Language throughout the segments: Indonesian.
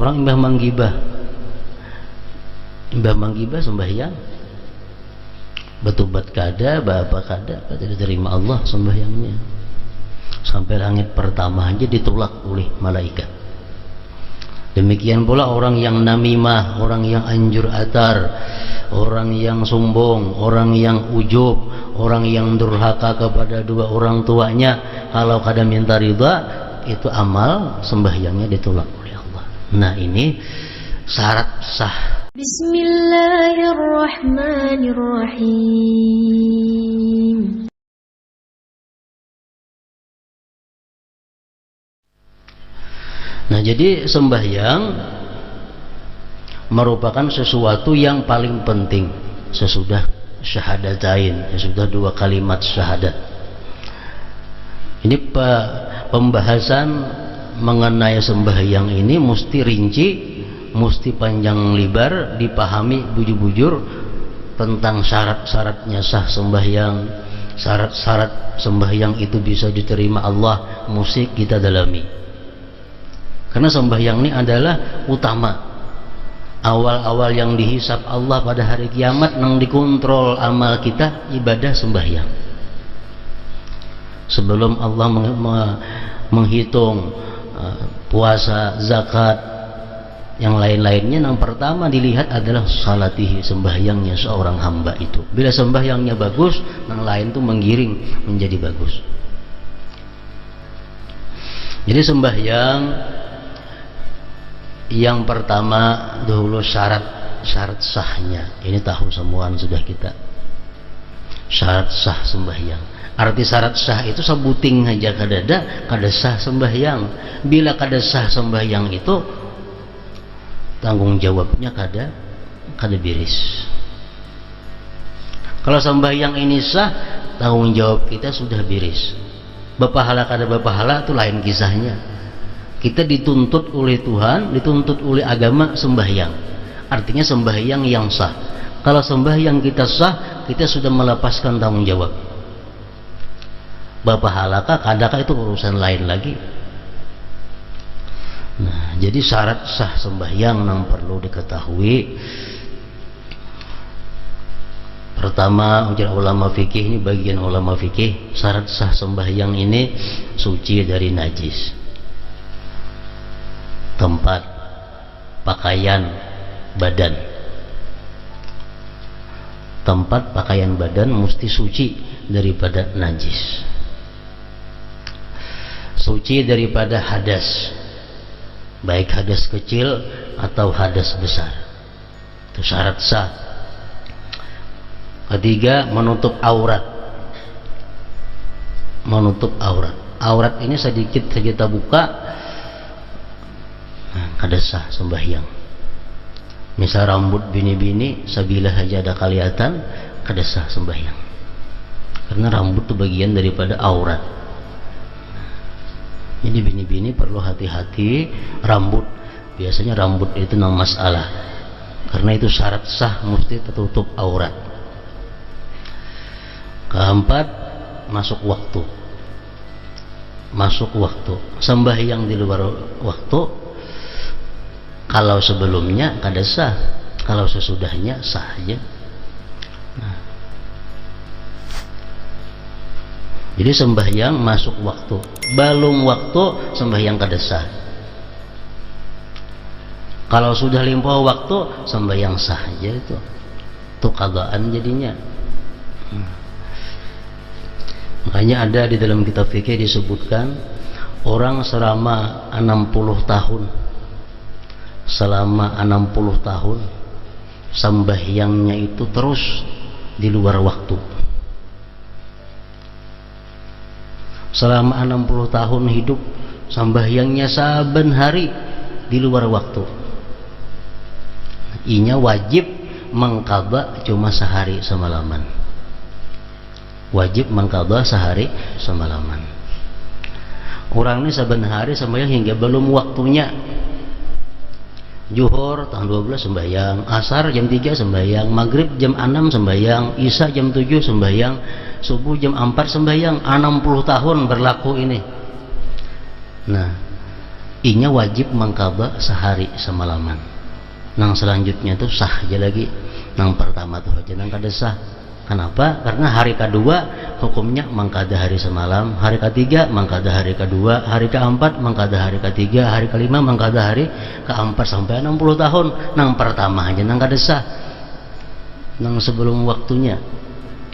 Orang imbah manggibah sembahyang, betubat kada, bapak kada diterima Allah sembahyangnya. Sampai langit pertama aja ditolak oleh malaikat. Demikian pula orang yang namimah, orang yang anjur atar, orang yang sombong, orang yang ujub, orang yang durhaka kepada dua orang tuanya, kalau kada minta ridha, itu amal sembahyangnya ditolak oleh Allah. Nah, ini syarat sah. Bismillahirrahmanirrahim. Nah, jadi sembahyang merupakan sesuatu yang paling penting sesudah syahadatain, sesudah dua kalimat syahadat. Ini pembahasan mengenai sembahyang ini mesti rinci, mesti panjang lebar, dipahami bujur-bujur tentang syarat-syaratnya sah sembahyang, syarat-syarat sembahyang itu bisa diterima Allah, mesti kita dalami. Karena sembahyang ini adalah utama. Awal-awal yang dihisab Allah pada hari kiamat, yang dikontrol amal kita, ibadah sembahyang. Sebelum Allah menghitung puasa, zakat, yang lain-lainnya, yang pertama dilihat adalah salatihi, sembahyangnya seorang hamba itu. Bila sembahyangnya bagus, yang lain itu menggiring menjadi bagus. Jadi sembahyang yang pertama dahulu syarat sahnya. Ini tahu semuaan sudah kita. Syarat sah sembahyang. Arti syarat sah itu sebuting aja kada sah sembahyang. Bila kada sah sembahyang itu tanggung jawabnya kada beres. Kalau sembahyang ini sah, tanggung jawab kita sudah beres. Berpahala kada berpahala itu lain kisahnya. Kita dituntut oleh Tuhan, dituntut oleh agama sembahyang. Artinya sembahyang yang sah. Kalau sembahyang kita sah, kita sudah melepaskan tanggung jawab. Berpahalakah, kadakah itu urusan lain lagi. Nah, jadi syarat sah sembahyang yang perlu diketahui. Pertama, ujar ulama fikih, ini bagian ulama fikih, syarat sah sembahyang ini suci dari najis. Tempat, pakaian, badan. Tempat, pakaian, badan mesti suci daripada najis. Suci daripada hadas, baik hadas kecil atau hadas besar. Itu syarat sah. Ketiga, menutup aurat. Menutup aurat. Aurat ini sedikit saja kita buka, kada sah sembahyang. Misal rambut bini-bini sabila saja ada kelihatan, kada sah sembahyang. Karena rambut itu bagian daripada aurat. Jadi bini-bini perlu hati-hati rambut. Biasanya rambut itu nang masalah. Karena itu syarat sah mesti tertutup aurat. Keempat, masuk waktu. Masuk waktu. Sembahyang di luar waktu, kalau sebelumnya kada sah, kalau sesudahnya sah aja. Nah. Jadi sembahyang masuk waktu, belum waktu sembahyang kada sah. Kalau sudah limpah waktu sembahyang sah aja itu qadaan jadinya. Makanya ada di dalam kitab fikih disebutkan orang selama 60 tahun, selama 60 tahun sembahyangnya itu terus di luar waktu. Selama 60 tahun hidup sembahyangnya saben hari di luar waktu. Inya wajib mengqadha cuma sehari semalaman. Wajib mengqadha sehari semalaman. Orang ini saben hari sembahyang hingga belum waktunya. Zuhur tanggal 12 sembahyang, asar jam 3 sembahyang, maghrib jam 6 sembahyang, isya jam 7 sembahyang, subuh jam 4 sembahyang. 60 tahun berlaku ini. Nah, inya wajib mengqadha sehari semalaman. Nang selanjutnya tuh sah aja lagi. Nang pertama tuh aja nang kada sah. Kenapa? Karena hari kedua hukumnya mengqadha hari semalam, hari ketiga mengqadha hari kedua, hari keempat mengqadha hari ketiga, hari kelima mengqadha hari keempat sampai 60 tahun. Nang pertama aja nang kada sah. Nang sebelum waktunya.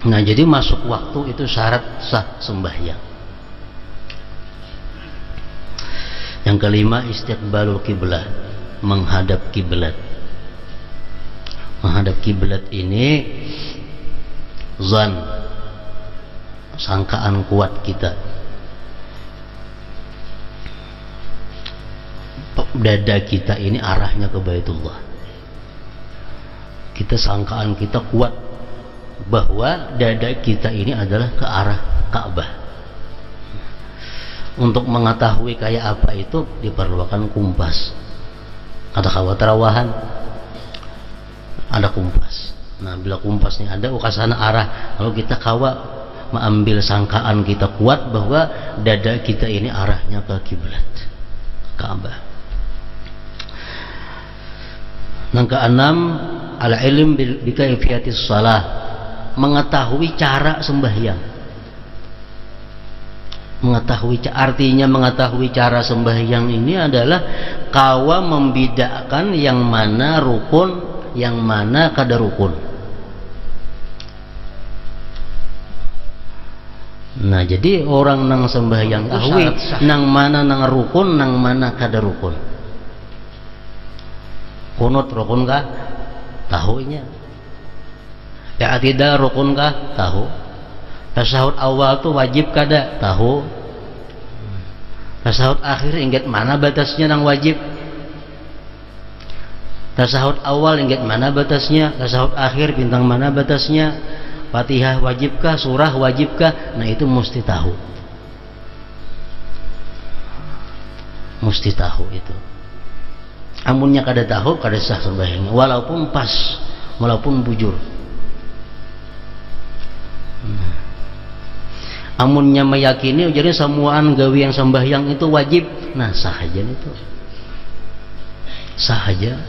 Nah, jadi masuk waktu itu syarat sah sembahyang. Yang kelima, istiqbalul kiblat, menghadap kiblat. Menghadap kiblat ini zan, sangkaan kuat kita. Dada kita ini arahnya ke Baitullah. Kita sangkaan kita kuat bahwa dada kita ini adalah ke arah Ka'bah. Untuk mengetahui kayak apa itu diperlukan kumpas. Ada kawaterawahan, ada kumpas. Nah, bila kumpasnya ada, ke sana arah. Lalu kita kawa mengambil sangkaan kita kuat bahwa dada kita ini arahnya ke kiblat, Ka'bah. Yang keenam, al-ilm bi kaifiyatis shalah, mengetahui cara sembahyang. Artinya mengetahui cara sembahyang ini adalah kawa membedakan yang mana rukun, yang mana kada rukun. Nah, jadi orang nang sembahyang tahu nang mana nang rukun, nang mana kada rukun. Kunut rukun kah? Tahunya. I'tidal rukun kah? Tahu. Tasahud awal tuh wajib kada? Tahu. Tasahud akhir ingat mana batasnya nang wajib? Tasahud awal ingat mana batasnya? Tasahud akhir bintang mana batasnya? Fatihah wajibkah? Surah wajibkah? Nah, itu mesti tahu. Mesti tahu itu. Amunnya kada tahu, kada sah sembahyang. Walaupun pas, walaupun bujur. Amunnya meyakini jadi semuaan gawi yang sembahyang itu wajib, nah sah aja itu, sah aja.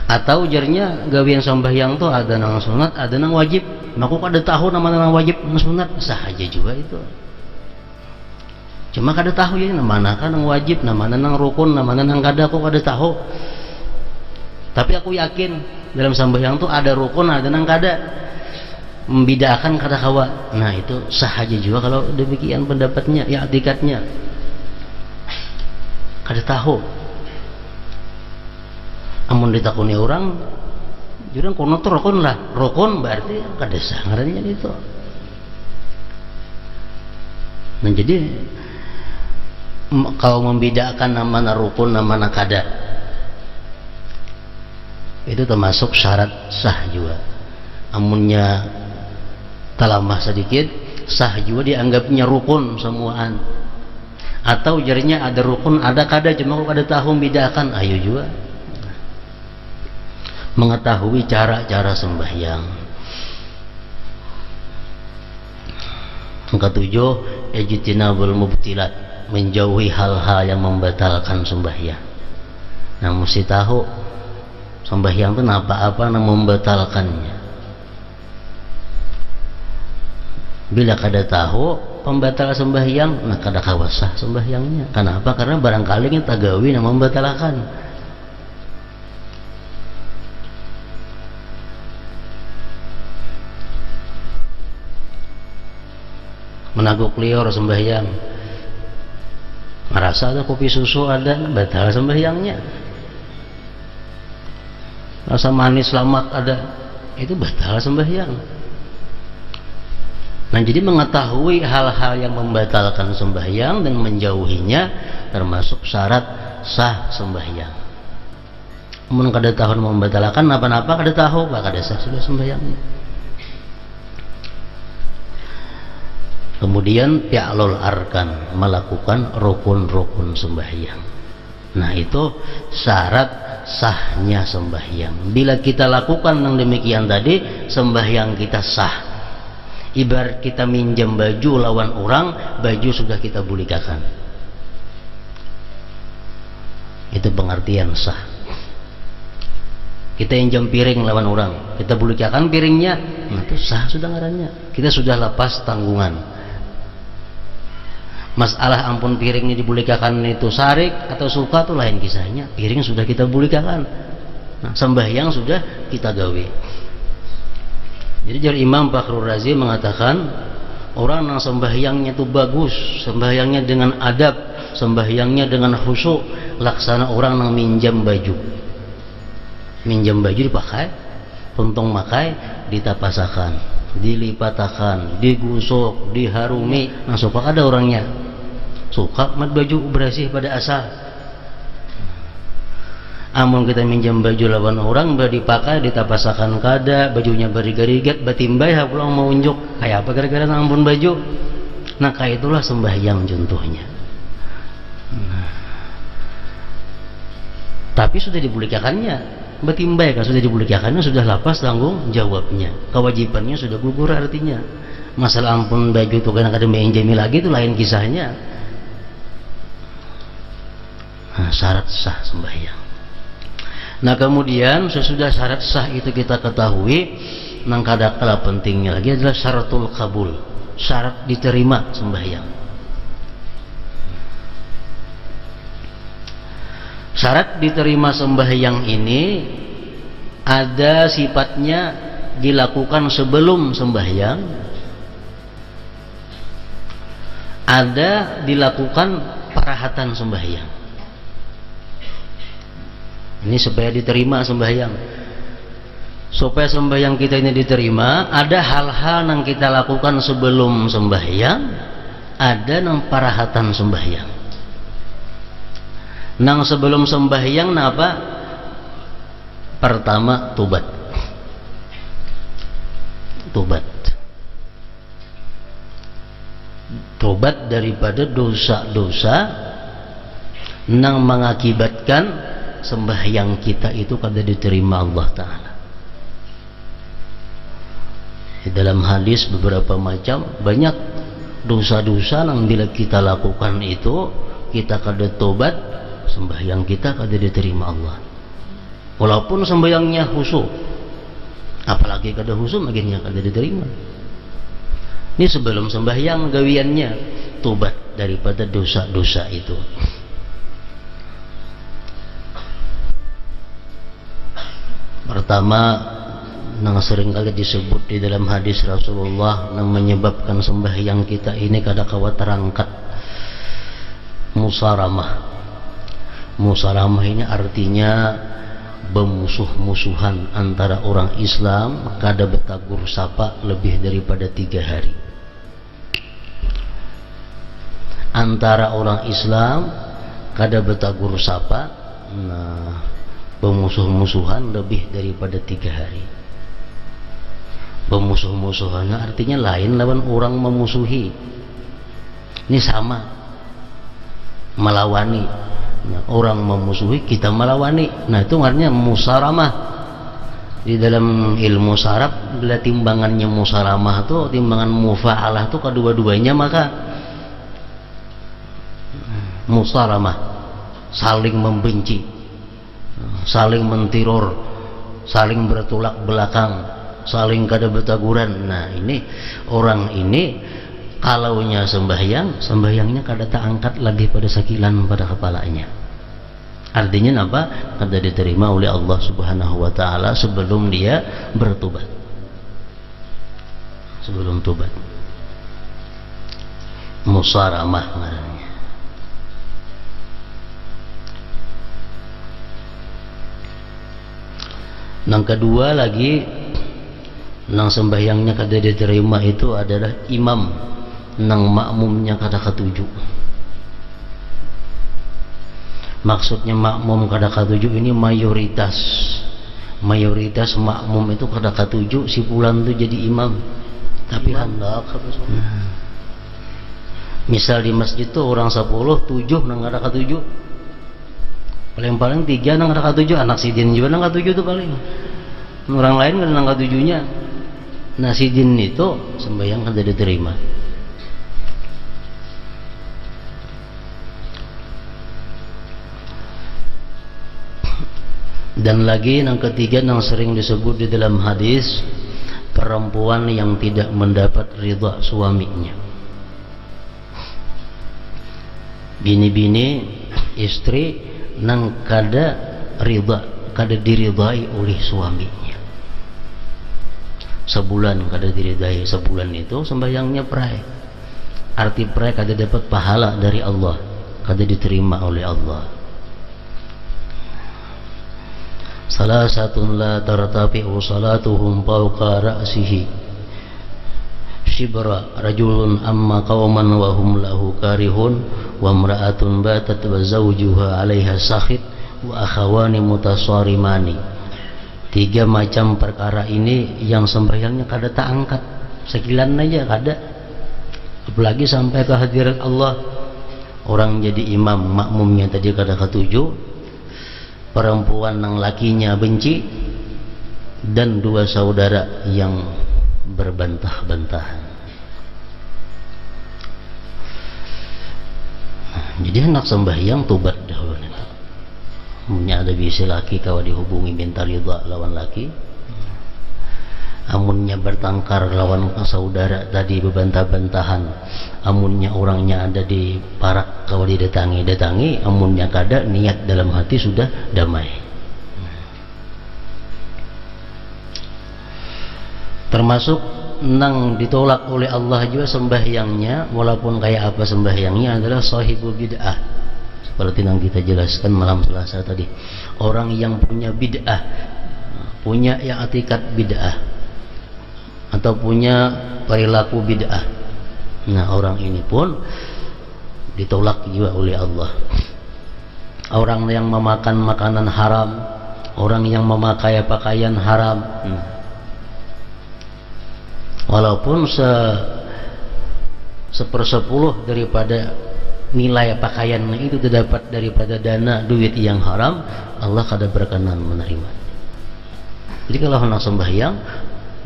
Atau ujarnya gawi yang sembahyang tuh ada nang sunat, ada nang wajib, aku kada tahu nama nang wajib nang sunat, sah aja juga itu. Cuma kada tahu ya mana kan nang wajib, nama nang rukun, nama nang kada, aku kada tahu. Tapi aku yakin dalam sembahyang tuh ada rukun, ada nang kada. Membedakan kada kawa. Nah, itu sah aja juga kalau demikian pendapatnya, ya etikatnya. Kada tahu. Amun ditakuni orang, jurang kono tuh rukun lah. Rukun berarti kada sah ngarannya itu. Nah, jadi kalau membedakan nama rukun, nama kada, itu termasuk syarat sah juga. Amunnya talamah sedikit, sah juga dianggapnya rukun semuaan. Atau jarinya ada rukun, ada kada, cuma kalau kada tahu membedakan, ayo juga. Mengetahui cara-cara sembahyang. Yang ketujuh, ijtinabul mubtilat, menjauhi hal-hal yang membatalkan sembahyang. Nah, mesti tahu sembahyang itu apa-apa yang membatalkannya. Bila kada tahu pembatal sembahyang, nah kada kawasah sembahyangnya. Kenapa? Karena barangkali kita gawi yang membatalkan. Menaguk liur sembahyang, merasa ada kopi susu ada, batal sembahyangnya. Rasa manis lamak ada, itu batal sembahyang. Nah, jadi mengetahui hal-hal yang membatalkan sembahyang dan menjauhinya termasuk syarat sah sembahyang. Mun kada tahu membatalkan apa-apa, kada tahu bah kada sah sudah sembahyangnya. Kemudian fi'lul arkan, melakukan rukun-rukun sembahyang. Nah, itu syarat sahnya sembahyang. Bila kita lakukan yang demikian tadi, sembahyang kita sah. Ibarat kita minjam baju lawan orang, baju sudah kita bulikakan. Itu pengertian sah. Kita injam piring lawan orang, kita bulikakan piringnya, nah itu sah sudah ngarannya. Kita sudah lepas tanggungan. Masalah ampun piringnya dibulikakan itu sarik atau suka itu lain kisahnya. Piring sudah kita bulikakan. Nah, sembahyang sudah kita gawe. Jadi jar Imam Fakhrul Razi mengatakan orang yang sembahyangnya itu bagus, sembahyangnya dengan adab, sembahyangnya dengan khusyuk, laksana orang yang minjam baju. Minjam baju dipakai, untung makai, ditapasakan, dilipatakan, digusuk, diharumi. Nah, suka ada orangnya suka mat baju bersih pada asal. Amun kita minjam baju lawan orang dipakai, ditapasakan kada, bajunya berigat-rigat, batimbay pulang mau unjuk kayak apa gara-gara ampun baju. Nah kayak itulah sembahyang contohnya. Nah, tapi sudah dibulikakannya, batimbay kan sudah dibulikakannya, sudah lapas tanggung jawabnya, kewajibannya sudah gugur. Artinya masalah ampun baju itu kadang-kadang menjami lagi itu lain kisahnya. Nah, syarat sah sembahyang. Nah kemudian sesudah syarat sah itu kita ketahui, nang kadang-kala pentingnya lagi adalah syaratul kabul, syarat diterima sembahyang. Syarat diterima sembahyang ini ada sifatnya dilakukan sebelum sembahyang, ada dilakukan parahatan sembahyang. Ini supaya diterima sembahyang. Supaya sembahyang kita ini diterima, ada hal-hal yang kita lakukan sebelum sembahyang, ada yang parahatan sembahyang. Nang sebelum sembahyang napa? Pertama tobat. Tobat. Tobat daripada dosa-dosa nang mengakibatkan sembahyang kita itu kada diterima Allah Ta'ala. Di dalam hadis beberapa macam banyak dosa-dosa yang bila kita lakukan itu kita kada tobat, sembahyang kita kada diterima Allah. Walaupun sembahyangnya khusyuk, apalagi kada khusyuk akhirnya kada diterima. Ini sebelum sembahyang gawiannya tobat daripada dosa-dosa itu. Pertama yang sering kali disebut di dalam hadis Rasulullah yang menyebabkan sembahyang kita ini kada kawat terangkat, musaramah. Musaramah ini artinya bermusuh-musuhan antara orang Islam, kada betagur sapa lebih daripada 3 hari. Antara orang Islam kada betagur sapa, nah bermusuh-musuhan lebih daripada 3 hari. Bermusuh-musuhannya artinya lain lawan orang memusuhi. Ini sama, melawani. Nah, orang memusuhi kita melawani. Nah itu artinya musaramah. Di dalam ilmu saraf bila timbangannya musaramah itu timbangan mufa'alah itu kedua-duanya, maka musaramah saling membenci, saling mentiror, saling bertolak belakang, saling kada betaguran. Nah ini orang ini kalaunya sembahyang, sembahyangnya kada tak angkat lagi pada sakilan pada kepalanya. Artinya apa? Kada diterima oleh Allah Subhanahu wa taala sebelum dia bertobat. Sebelum tobat. Musaramah namanya. Yang kedua lagi, nang sembahyangnya kada diterima itu adalah imam nang makmumnya kada ketuju. Maksudnya makmum kada ketuju ini mayoritas makmum itu kada ketuju si fulan itu jadi imam, tapi hendak misal di masjid tuh orang 10, 7 nang kada ketuju, paling 3 nang kada ketuju, anak sidin juga nang ketuju tuh paling, orang lain kada nang ketujunya. Nah sidin itu sembahyang kada diterima. Dan lagi yang ketiga yang sering disebut di dalam hadis, perempuan yang tidak mendapat ridha suaminya. Bini-bini istri nang kada ridha, kada diridai oleh suaminya. Sebulan kada diridai, sebulan itu sembahyangnya prai. Arti prai kada dapat pahala dari Allah, kada diterima oleh Allah. Salasatun la tartafi'u salatuhum fawqa ra'sihi shibra rajulun amma qauman wa hum lahu karihun wa imra'atun batat wa zawjuha 'alaiha sakhit wa akhawani mutasarimani. Tiga macam perkara ini yang sembahyangnya kada tak angkat, sekilan aja kada, apalagi sampai ke hadirat Allah. Orang jadi imam, makmumnya tadi kada ketujuh, perempuan yang lakinya benci, dan dua saudara yang berbantah-bantahan. Jadi hendak sembahyang tobat dahulu. Amunnya ada bisi laki kawa dihubungi minta ridha lawan laki, amunnya bertengkar lawan saudara tadi bebantah-bantahan, amunnya orangnya ada di parak kawa didatangi, amunnya kada niat dalam hati sudah damai. Termasuk nang ditolak oleh Allah juga sembahyangnya, walaupun kayak apa sembahyangnya, adalah sahibul bid'ah. Seperti yang kita jelaskan malam Selasa tadi, orang yang punya bid'ah, punya yang atikat bid'ah, atau punya perilaku bid'ah, nah orang ini pun ditolak juga oleh Allah. Orang yang memakan makanan haram, orang yang memakai pakaian haram, walaupun sepersepuluh daripada nilai pakaian itu didapat daripada dana duit yang haram, Allah kada berkenan menerima. Jadi kalau hendak sembahyang,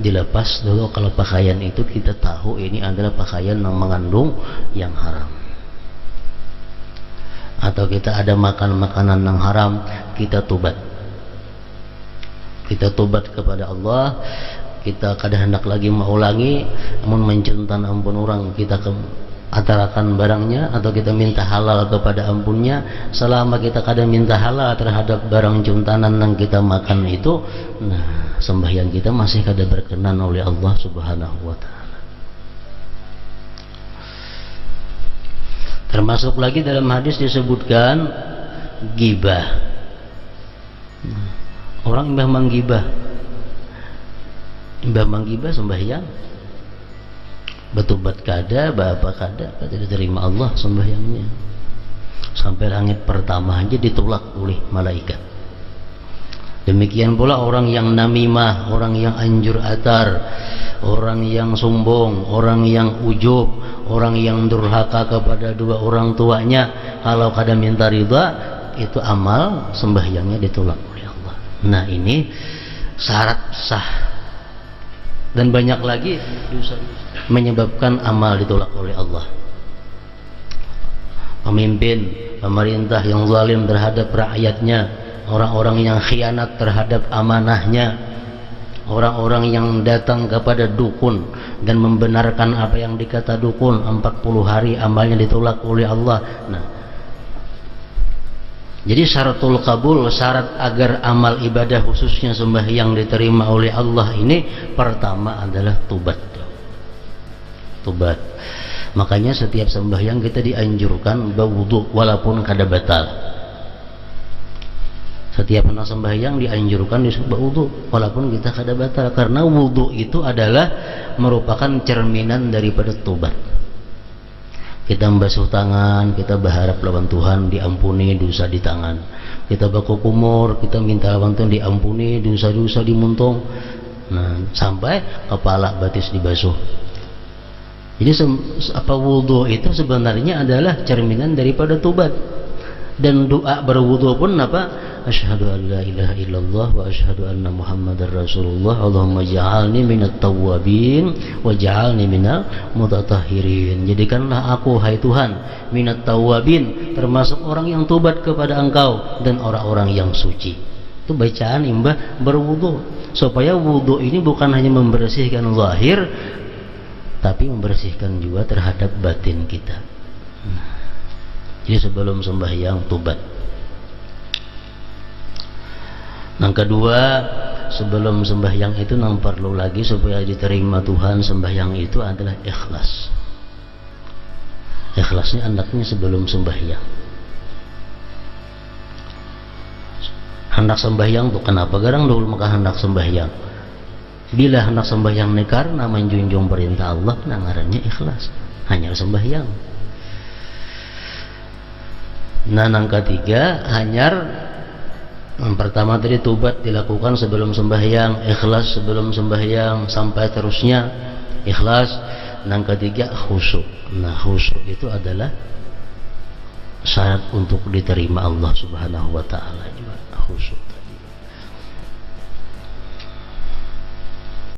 dilepas dulu kalau pakaian itu kita tahu ini adalah pakaian yang mengandung yang haram. Atau kita ada makan makanan yang haram, kita tobat. Kita tobat kepada Allah. Kita kada hendak lagi mengulangi, namun mencuntan ampun orang, kita atarakan barangnya, atau kita minta halal kepada ampunnya. Selama kita kada minta halal terhadap barang cuntanan yang kita makan itu, nah sembahyang kita masih kada berkenan oleh Allah Subhanahu wa ta'ala. Termasuk lagi dalam hadis disebutkan gibah. Orang imbah menggibah sembahyang, bertobat kada, bapa kada diterima Allah sembahyangnya. Sampai langit pertama aja ditolak oleh malaikat. Demikian pula orang yang namimah, orang yang anjur atar, orang yang sombong, orang yang ujub, orang yang durhaka kepada dua orang tuanya, kalau kada minta ridha, itu amal sembahyangnya ditolak oleh Allah. Nah ini syarat sah, dan banyak lagi menyebabkan amal ditolak oleh Allah. Pemimpin, pemerintah yang zalim terhadap rakyatnya, orang-orang yang khianat terhadap amanahnya, orang-orang yang datang kepada dukun dan membenarkan apa yang dikata dukun, 40 hari amalnya ditolak oleh Allah. Nah, jadi syaratul kabul, syarat agar amal ibadah khususnya sembahyang diterima oleh Allah ini, pertama adalah tobat. Makanya setiap sembahyang kita dianjurkan berwudu walaupun kada batal. Setiap hendak sembahyang dianjurkan berwudu walaupun kita kada batal, karena wudu itu adalah merupakan cerminan daripada tobat. Kita membasuh tangan, kita berharap lawan Tuhan diampuni dosa di tangan. Kita baku kumur, kita minta lawan Tuhan diampuni dosa-dosa di muntung. Nah, sampai kepala batis dibasuh. Jadi apa wudu itu sebenarnya adalah cerminan daripada tobat. Dan doa berwudu pun apa? Asyhadu an la ilaha illallah wa asyhadu anna Muhammadar Rasulullah. Allahumma ja'alni minat tawwabin wa ja'alni minal mutatahhirin. Jadikanlah aku, hai Tuhan, minat tawwabin, termasuk orang yang tobat kepada Engkau, dan orang-orang yang suci. itu bacaan imbah berwudu, supaya wudu ini bukan hanya membersihkan zahir tapi membersihkan juga terhadap batin kita. Jadi sebelum sembahyang tobat. Yang kedua, sebelum sembahyang itu yang perlu lagi supaya diterima Tuhan sembahyang itu adalah ikhlas. Ikhlasnya andaknya sebelum sembahyang. Hendak sembahyang tuh kenapa garang dulu maka hendak sembahyang? Bila hendak sembahyang ini karena menjunjung perintah Allah, nangarannya ikhlas. Hanya sembahyang. Nah, yang ketiga, hanyar yang pertama tadi tobat dilakukan sebelum sembahyang, ikhlas sebelum sembahyang, sampai terusnya ikhlas. Yang ketiga khusyuk. Nah, khusyuk itu adalah syarat untuk diterima Allah Subhanahu wa taala juga, khusyuk.